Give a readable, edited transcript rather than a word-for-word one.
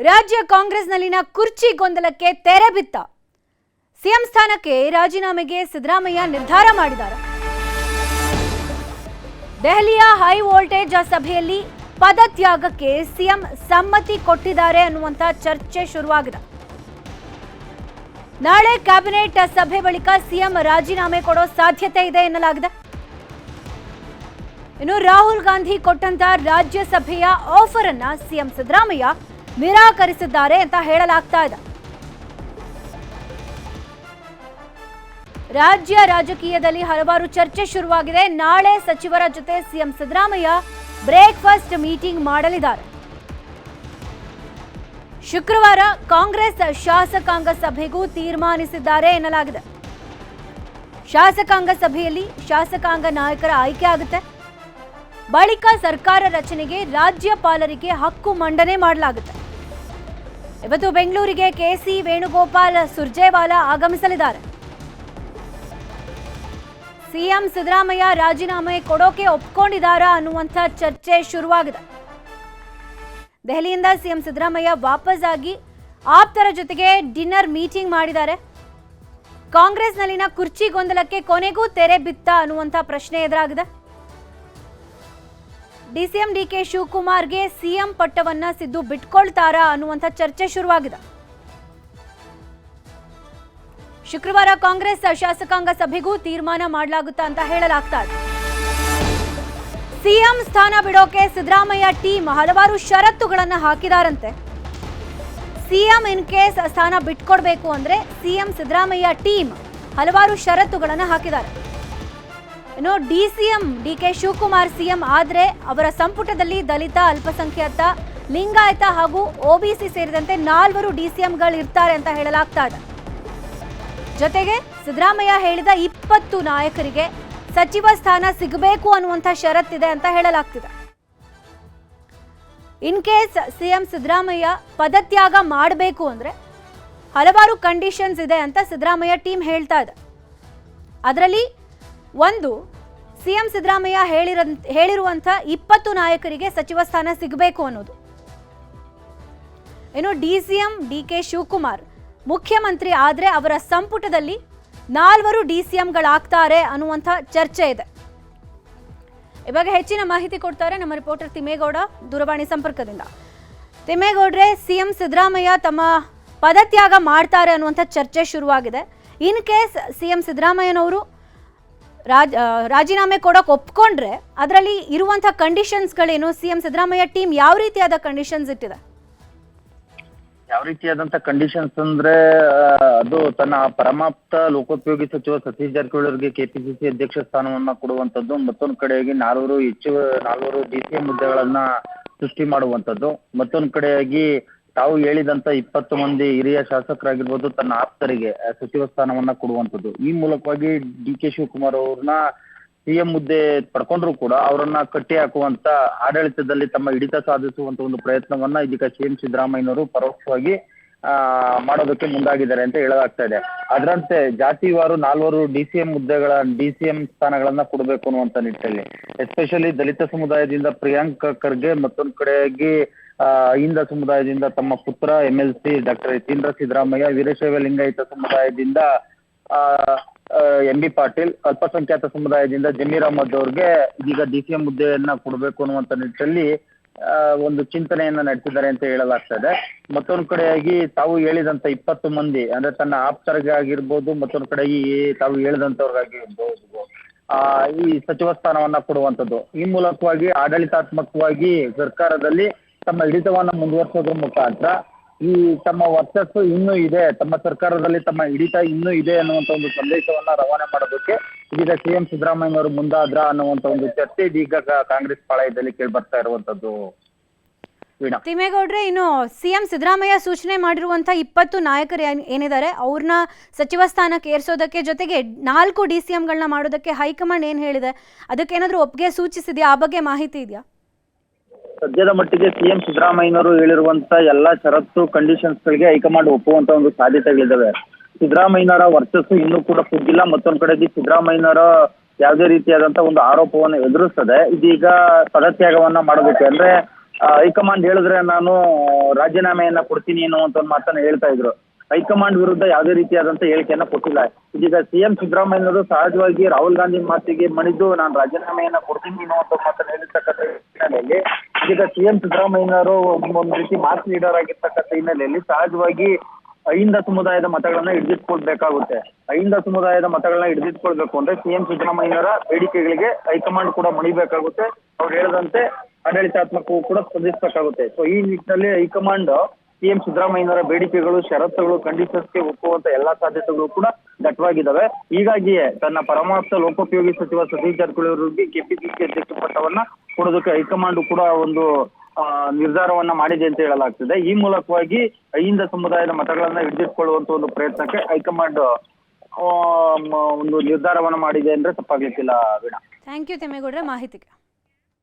ರಾಜ್ಯ ಕಾಂಗ್ರೆಸ್ನಲ್ಲಿನ ಕುರ್ಚಿ ಗೊಂದಲಕ್ಕೆ ತೆರೆ ಬಿತ್ತ. ಸಿಎಂ ಸ್ಥಾನಕ್ಕೆ ರಾಜೀನಾಮೆಗೆ ಸಿದ್ದರಾಮಯ್ಯ ನಿರ್ಧಾರ ಮಾಡಿದ್ದಾರೆ. ದೆಹಲಿಯ ಹೈ ವೋಲ್ಟೇಜ್ ಸಭೆಯಲ್ಲಿ ಪದತ್ಯಾಗಕ್ಕೆ ಸಿಎಂ ಸಮ್ಮತಿ ಕೊಟ್ಟಿದ್ದಾರೆ ಅನ್ನುವಂತ ಚರ್ಚೆ ಶುರುವಾಗಿದೆ. ನಾಳೆ ಕ್ಯಾಬಿನೆಟ್ ಸಭೆ ಬಳಿಕ ಸಿಎಂ ರಾಜೀನಾಮೆ ಕೊಡೋ ಸಾಧ್ಯತೆ ಇದೆ ಎನ್ನಲಾಗಿದೆ. ಇನ್ನು ರಾಹುಲ್ ಗಾಂಧಿ ಕೊಟ್ಟಂತ ರಾಜ್ಯಸಭೆಯ ಆಫರ್ ಅನ್ನ ಸಿಎಂ ಸಿದ್ದರಾಮಯ್ಯ ನಿರಾಕರಿಸಿದ್ದಾರೆ ಅಂತ ಹೇಳಲಾಗ್ತಾ ಇದೆ. ರಾಜ್ಯ ರಾಜಕೀಯದಲ್ಲಿ ಹಲವಾರು ಚರ್ಚೆ ಶುರುವಾಗಿದೆ. ನಾಳೆ ಸಚಿವರ ಜೊತೆ ಸಿಎಂ ಸಿದ್ದರಾಮಯ್ಯ ಬ್ರೇಕ್ಫಾಸ್ಟ್ ಮೀಟಿಂಗ್ ಮಾಡಲಿದ್ದಾರೆ. ಶುಕ್ರವಾರ ಕಾಂಗ್ರೆಸ್ ಶಾಸಕಾಂಗ ಸಭೆಗೂ ತೀರ್ಮಾನಿಸಿದ್ದಾರೆ ಎನ್ನಲಾಗಿದೆ. ಶಾಸಕಾಂಗ ಸಭೆಯಲ್ಲಿ ಶಾಸಕಾಂಗ ನಾಯಕರ ಆಯ್ಕೆ ಆಗುತ್ತೆ. ಬಳಿಕ ಸರ್ಕಾರ ರಚನೆಗೆ ರಾಜ್ಯಪಾಲರಿಗೆ ಹಕ್ಕು ಮಂಡನೆ ಮಾಡಲಾಗುತ್ತೆ. ಇವತ್ತು ಬೆಂಗಳೂರಿಗೆ ಕೆಸಿ ವೇಣುಗೋಪಾಲ್ ಸುರ್ಜೇವಾಲಾ ಆಗಮಿಸಲಿದ್ದಾರೆ. ಸಿಎಂ ಸಿದ್ದರಾಮಯ್ಯ ರಾಜೀನಾಮೆ ಕೊಡೋಕೆ ಒಪ್ಕೊಂಡಿದ್ದಾರಾ ಅನ್ನುವಂಥ ಚರ್ಚೆ ಶುರುವಾಗಿದೆ. ದೆಹಲಿಯಿಂದ ಸಿಎಂ ಸಿದ್ದರಾಮಯ್ಯ ವಾಪಸ್ ಆಗಿ ಆಪ್ತರ ಜೊತೆಗೆ ಡಿನ್ನರ್ ಮೀಟಿಂಗ್ ಮಾಡಿದ್ದಾರೆ. ಕಾಂಗ್ರೆಸ್ನಲ್ಲಿನ ಕುರ್ಚಿ ಗೊಂದಲಕ್ಕೆ ಕೊನೆಗೂ ತೆರೆ ಬಿತ್ತ ಅನ್ನುವಂಥ ಪ್ರಶ್ನೆ ಎದುರಾಗಿದೆ. ಡಿಸಿಎಂ ಡಿಕೆ ಶಿವಕುಮಾರ್ಗೆ ಸಿಎಂ ಪಟ್ಟವನ್ನ ಸಿದ್ದು ಬಿಟ್ಕೊಳ್ತಾರಾ ಅನ್ನುವಂಥ ಚರ್ಚೆ ಶುರುವಾಗಿದೆ. ಶುಕ್ರವಾರ ಕಾಂಗ್ರೆಸ್ ಶಾಸಕಾಂಗ ಸಭೆಗೂ ತೀರ್ಮಾನ ಮಾಡಲಾಗುತ್ತಾ ಅಂತ ಹೇಳಲಾಗ್ತಾ ಇದೆ. ಸಿಎಂ ಸ್ಥಾನ ಬಿಡೋಕೆ ಸಿದ್ದರಾಮಯ್ಯ ಟೀಮ್ ಹಲವಾರು ಷರತ್ತುಗಳನ್ನ ಹಾಕಿದಾರಂತೆ. ಸಿಎಂ ಇನ್ ಕೇಸ್ ಸ್ಥಾನ ಬಿಟ್ಕೊಡ್ಬೇಕು ಅಂದ್ರೆ ಸಿಎಂ ಸಿದ್ದರಾಮಯ್ಯ ಟೀಮ್ ಹಲವಾರು ಷರತ್ತುಗಳನ್ನ ಹಾಕಿದ್ದಾರೆ. ಇನ್ನು ಡಿಸಿಎಂ ಡಿಕೆ ಶಿವಕುಮಾರ್ ಸಿಎಂ ಆದ್ರೆ ಅವರ ಸಂಪುಟದಲ್ಲಿ ದಲಿತ, ಅಲ್ಪಸಂಖ್ಯಾತ, ಲಿಂಗಾಯತ ಹಾಗೂ ಒಬಿಸಿ ಸೇರಿದಂತೆ 4 ಡಿಸಿಎಂಗಳು ಇರ್ತಾರೆ ಅಂತ ಹೇಳಲಾಗ್ತಾ ಇದೆ. ಜೊತೆಗೆ ಸಿದ್ದರಾಮಯ್ಯ ಹೇಳಿದ 20 ನಾಯಕರಿಗೆ ಸಚಿವ ಸ್ಥಾನ ಸಿಗಬೇಕು ಅನ್ನುವಂಥ ಷರತ್ತಿದೆ ಅಂತ ಹೇಳಲಾಗ್ತಿದೆ. ಇನ್ ಕೇಸ್ ಸಿಎಂ ಸಿದ್ದರಾಮಯ್ಯ ಪದತ್ಯಾಗ ಮಾಡಬೇಕು ಅಂದ್ರೆ ಹಲವಾರು ಕಂಡೀಷನ್ಸ್ ಇದೆ ಅಂತ ಸಿದ್ದರಾಮಯ್ಯ ಟೀಮ್ ಹೇಳ್ತಾ ಇದೆ. ಅದರಲ್ಲಿ ಒಂದು, ಸಿಎಂ ಸಿದ್ದರಾಮಯ್ಯ ಹೇಳಿರುವಂಥ 20 ನಾಯಕರಿಗೆ ಸಚಿವ ಸ್ಥಾನ ಸಿಗಬೇಕು ಅನ್ನೋದು. ಇನ್ನು ಡಿಸಿಎಂ ಡಿಕೆ ಶಿವಕುಮಾರ್ ಮುಖ್ಯಮಂತ್ರಿ ಆದ್ರೆ ಅವರ ಸಂಪುಟದಲ್ಲಿ 4 ಡಿಸಿಎಂಗಳಾಗ್ತಾರೆ ಅನ್ನುವಂಥ ಚರ್ಚೆ ಇದೆ. ಇವಾಗ ಹೆಚ್ಚಿನ ಮಾಹಿತಿ ಕೊಡ್ತಾರೆ ನಮ್ಮ ರಿಪೋರ್ಟರ್ ತಿಮ್ಮೇಗೌಡ ದೂರವಾಣಿ ಸಂಪರ್ಕದಿಂದ. ತಿಮ್ಮೇಗೌಡ್ರೆ, ಸಿಎಂ ಸಿದ್ದರಾಮಯ್ಯ ತಮ್ಮ ಪದತ್ಯಾಗ ಮಾಡ್ತಾರೆ ಅನ್ನುವಂಥ ಚರ್ಚೆ ಶುರುವಾಗಿದೆ. ಇನ್ ಕೇಸ್ ಸಿಎಂ ಸಿದ್ದರಾಮಯ್ಯನವರು ರಾಜೀನಾಮೆ ಕೊಡೋಕೆ ಒಪ್ಕೊಂಡ್ರೆ ಅದರಲ್ಲಿ ಇರುವಂಥ ಕಂಡೀಷನ್ಸ್ಗಳೇನು? ಸಿಎಂ ಸಿದ್ದರಾಮಯ್ಯ ಟೀಮ್ ಯಾವ ರೀತಿಯಾದ ಕಂಡೀಷನ್ಸ್ ಇಟ್ಟಿದೆ? ಯಾವ ರೀತಿಯಾದಂತ ಕಂಡೀಷನ್ಸ್ ಅಂದ್ರೆ, ಅದು ತನ್ನ ಪರಮಾಪ್ತ ಲೋಕೋಪಯೋಗಿ ಸಚಿವ ಸತೀಶ್ ಜಾರಕಿಹೊಳಿ ಅವರಿಗೆ ಕೆಪಿಸಿಸಿ ಅಧ್ಯಕ್ಷ ಸ್ಥಾನವನ್ನ ಕೊಡುವಂತದ್ದು, ಮತ್ತೊಂದು ಕಡೆಯಾಗಿ 4 ಡಿಸಿಎಂ ಹುದ್ದೆಗಳನ್ನ ಸೃಷ್ಟಿ ಮಾಡುವಂತದ್ದು, ಮತ್ತೊಂದು ಕಡೆಯಾಗಿ ತಾವು ಹೇಳಿದಂತ 20 ಮಂದಿ ಹಿರಿಯ ಶಾಸಕರಾಗಿರ್ಬೋದು ತನ್ನ ಆಪ್ತರಿಗೆ ಸಚಿವ ಸ್ಥಾನವನ್ನ ಕೊಡುವಂತದ್ದು. ಈ ಮೂಲಕವಾಗಿ ಡಿ ಕೆ ಶಿವಕುಮಾರ್ ಅವ್ರನ್ನ ಸಿಎಂ ಹುದ್ದೆ ಪಡ್ಕೊಂಡ್ರು ಕೂಡ ಅವರನ್ನ ಕಟ್ಟಿ ಹಾಕುವಂತ, ಆಡಳಿತದಲ್ಲಿ ತಮ್ಮ ಹಿಡಿತ ಸಾಧಿಸುವಂತ ಒಂದು ಪ್ರಯತ್ನವನ್ನ ಇದೀಗ ಸಿಎಂ ಸಿದ್ದರಾಮಯ್ಯನವರು ಪರೋಕ್ಷವಾಗಿ ಮಾಡೋದಕ್ಕೆ ಮುಂದಾಗಿದ್ದಾರೆ ಅಂತ ಹೇಳಲಾಗ್ತಾ ಇದೆ. ಅದರಂತೆ ಜಾತಿವಾರು 4 ಡಿಸಿಎಂ ಸ್ಥಾನಗಳನ್ನ ಕೊಡಬೇಕು ಅನ್ನುವಂತ ನಿಟ್ಟಿನಲ್ಲಿ, ಎಸ್ಪೆಷಲಿ ದಲಿತ ಸಮುದಾಯದಿಂದ ಪ್ರಿಯಾಂಕ್ ಖರ್ಗೆ, ಮತ್ತೊಂದು ಕಡೆಯಾಗಿ ಅಹಿಂದ ಸಮುದಾಯದಿಂದ ತಮ್ಮ ಪುತ್ರ MLC ಡಾಕ್ಟರ್ ಯತೀಂದ್ರ ಸಿದ್ದರಾಮಯ್ಯ, ವೀರಶೈವ ಲಿಂಗಾಯತ ಸಮುದಾಯದಿಂದ MB ಪಾಟೀಲ್, ಅಲ್ಪಸಂಖ್ಯಾತ ಸಮುದಾಯದಿಂದ ಜಮೀರ್ ಅಹಮದ್ ಅವ್ರಿಗೆ ಇದೀಗ ಡಿಸಿಎಂ ಹುದ್ದೆಯನ್ನ ಕೊಡಬೇಕು ಅನ್ನುವಂತ ನಿಟ್ಟಿನಲ್ಲಿ ಒಂದು ಚಿಂತನೆಯನ್ನ ನಡೆಸಿದ್ದಾರೆ ಅಂತ ಹೇಳಲಾಗ್ತಾ ಇದೆ. ಮತ್ತೊಂದು ಕಡೆಯಾಗಿ ತಾವು ಹೇಳಿದಂತ 20 ಮಂದಿ ಅಂದ್ರೆ ತನ್ನ ಆಪ್ತರಿಗೆ ಆಗಿರ್ಬೋದು, ಮತ್ತೊಂದು ಕಡೆಯಾಗಿ ತಾವು ಹೇಳಿದಂತವ್ರಿಗಾಗಿರ್ಬೋದು ಈ ಸಚಿವ ಸ್ಥಾನವನ್ನ ಕೊಡುವಂತದ್ದು. ಈ ಮೂಲಕವಾಗಿ ಆಡಳಿತಾತ್ಮಕವಾಗಿ ಸರ್ಕಾರದಲ್ಲಿ ತಮ್ಮ ಹಿಡಿತವನ್ನ ಮುಂದುವರಿಸೋದ್ರ ಮುಖಾಂತರ ಈ ತಮ್ಮ ವರ್ಚಸ್ಸು ಇನ್ನೂ ಇದೆ, ತಮ್ಮ ಸರ್ಕಾರದಲ್ಲಿ ತಮ್ಮ ಹಿಡಿತ ಇನ್ನೂ ಇದೆ ಅನ್ನುವಂಥ ಒಂದು ಸಂದೇಶವನ್ನ ರವಾನೆ ಮಾಡೋದಕ್ಕೆ ಇದೀಗ ಸಿಎಂ ಸಿದ್ದರಾಮಯ್ಯನವರು ಮುಂದಾದ್ರ ಅನ್ನುವಂಥ ಒಂದು ಚರ್ಚೆ ಇದೀಗ ಕಾಂಗ್ರೆಸ್ ಪಾಳಯದಲ್ಲಿ ಕೇಳಿ ಬರ್ತಾ ಇರುವಂತದ್ದು. ತಿಮ್ಮೇಗೌಡ್ರೆ, ಇನ್ನು ಸಿಎಂ ಸಿದ್ದರಾಮಯ್ಯ ಸೂಚನೆ ಮಾಡಿರುವಂತಹ 20 ನಾಯಕರು ಏನಿದ್ದಾರೆ ಅವ್ರನ್ನ ಸಚಿವ ಸ್ಥಾನಕ್ಕೆ ಏರಿಸೋದಕ್ಕೆ, ಜೊತೆಗೆ 4 ಡಿಸಿಎಂಗಳನ್ನ ಮಾಡೋದಕ್ಕೆ ಹೈಕಮಾಂಡ್ ಏನ್ ಹೇಳಿದೆ, ಅದಕ್ಕೆ ಏನಾದರೂ ಒಪ್ಪಿಗೆ ಸೂಚಿಸಿದೆಯಾ? ಆ ಬಗ್ಗೆ ಮಾಹಿತಿ ಇದೆಯಾ? ಸದ್ಯದ ಮಟ್ಟಿಗೆ ಸಿಎಂ ಸಿದ್ದರಾಮಯ್ಯನವರು ಹೇಳಿರುವಂತ ಎಲ್ಲಾ ಷರತ್ತು ಕಂಡೀಷನ್ಸ್ ಗಳಿಗೆ ಹೈಕಮಾಂಡ್ ಒಪ್ಪುವಂತ ಒಂದು ಸಾಧ್ಯತೆಗಳಿದ್ದಾವೆ. ಸಿದ್ದರಾಮಯ್ಯನವರ ವರ್ಚಸ್ಸು ಇನ್ನೂ ಕೂಡ ಕುಗ್ಗಿಲ್ಲ. ಮತ್ತೊಂದು ಕಡೆಗೆ ಸಿದ್ದರಾಮಯ್ಯನವರ ಯಾವುದೇ ರೀತಿಯಾದಂತ ಒಂದು ಆರೋಪವನ್ನು ಎದುರಿಸ್ತದೆ ಇದೀಗ ಪದತ್ಯಾಗವನ್ನ ಮಾಡೋದಕ್ಕೆ, ಅಂದ್ರೆ ಹೈಕಮಾಂಡ್ ಹೇಳಿದ್ರೆ ನಾನು ರಾಜೀನಾಮೆಯನ್ನ ಕೊಡ್ತೀನಿ ಅನ್ನುವಂತ ಒಂದು ಮಾತನ್ನ ಹೇಳ್ತಾ ಇದ್ರು. ಹೈಕಮಾಂಡ್ ವಿರುದ್ಧ ಯಾವುದೇ ರೀತಿಯಾದಂತ ಹೇಳಿಕೆಯನ್ನ ಕೊಟ್ಟಿಲ್ಲ. ಇದೀಗ ಸಿಎಂ ಸಿದ್ದರಾಮಯ್ಯನವರು ಸಹಜವಾಗಿ ರಾಹುಲ್ ಗಾಂಧಿ ಮಾತಿಗೆ ಮಣಿದು ನಾನು ರಾಜೀನಾಮೆಯನ್ನ ಕೊಡ್ತೀನಿ ಅನ್ನುವಂತ ಮಾತನ್ನ ಹೇಳಿರ್ತಕ್ಕಂಥ ಹಿನ್ನೆಲೆಯಲ್ಲಿ ಇದೀಗ ಸಿಎಂ ಸಿದ್ದರಾಮಯ್ಯನವರು ಒಂದು ರೀತಿ ಮಾಸ್ ಲೀಡರ್ ಆಗಿರ್ತಕ್ಕಂಥ ಹಿನ್ನೆಲೆಯಲ್ಲಿ ಸಹಜವಾಗಿ ಅಹಿಂದ ಸಮುದಾಯದ ಮತಗಳನ್ನ ಹಿಡಿದಿಟ್ಕೊಳ್ಬೇಕಾಗುತ್ತೆ. ಅಹಿಂದ ಸಮುದಾಯದ ಮತಗಳನ್ನ ಹಿಡಿದಿಟ್ಕೊಳ್ಬೇಕು ಅಂದ್ರೆ ಸಿಎಂ ಸಿದ್ದರಾಮಯ್ಯನವರ ಬೇಡಿಕೆಗಳಿಗೆ ಹೈಕಮಾಂಡ್ ಕೂಡ ಮಣಿಬೇಕಾಗುತ್ತೆ. ಅವ್ರು ಹೇಳಿದಂತೆ ಆಡಳಿತಾತ್ಮಕವೂ ಕೂಡ ಸ್ಪಂದಿಸಬೇಕಾಗುತ್ತೆ. ಸೊ ಈ ನಿಟ್ಟಿನಲ್ಲಿ ಹೈಕಮಾಂಡ್ ಸಿಎಂ ಸಿದ್ದರಾಮಯ್ಯನವರ ಬೇಡಿಕೆಗಳು, ಷರತ್ತುಗಳು, ಕಂಡೀಷನ್ಸ್ಗೆ ಒಪ್ಪುವಂತ ಎಲ್ಲಾ ಸಾಧ್ಯತೆಗಳು ಕೂಡ ದಟ್ಟವಾಗಿದ್ದಾವೆ. ಹೀಗಾಗಿಯೇ ತನ್ನ ಪರಮಾಪ್ತ ಲೋಕೋಪಯೋಗಿ ಸಚಿವ ಸತೀಶ್ ಜಾರಕಿಹೊಳಿ ಅವರಿಗೆ ಕೆಪಿಸಿಸಿ ಅಧ್ಯಕ್ಷ ಪಟ್ಟವನ್ನ ಕೊಡೋದಕ್ಕೆ ಹೈಕಮಾಂಡ್ ಕೂಡ ಒಂದು ನಿರ್ಧಾರವನ್ನ ಮಾಡಿದೆ ಅಂತ ಹೇಳಲಾಗ್ತಿದೆ. ಈ ಮೂಲಕವಾಗಿ ಅಹಿಂದ ಸಮುದಾಯದ ಮತಗಳನ್ನ ಹಿಡಿದಿಟ್ಕೊಳ್ಳುವಂತ ಒಂದು ಪ್ರಯತ್ನಕ್ಕೆ ಹೈಕಮಾಂಡ್ ಒಂದು ನಿರ್ಧಾರವನ್ನ ಮಾಡಿದೆ ಅಂದ್ರೆ ತಪ್ಪಾಗ್ಲಿಕ್ಕಿಲ್ಲ ವೀಣಾ. ಥ್ಯಾಂಕ್ ಯು ತಿಮ್ಮೇಗೌಡ್ರೆ ಮಾಹಿತಿಗೆ.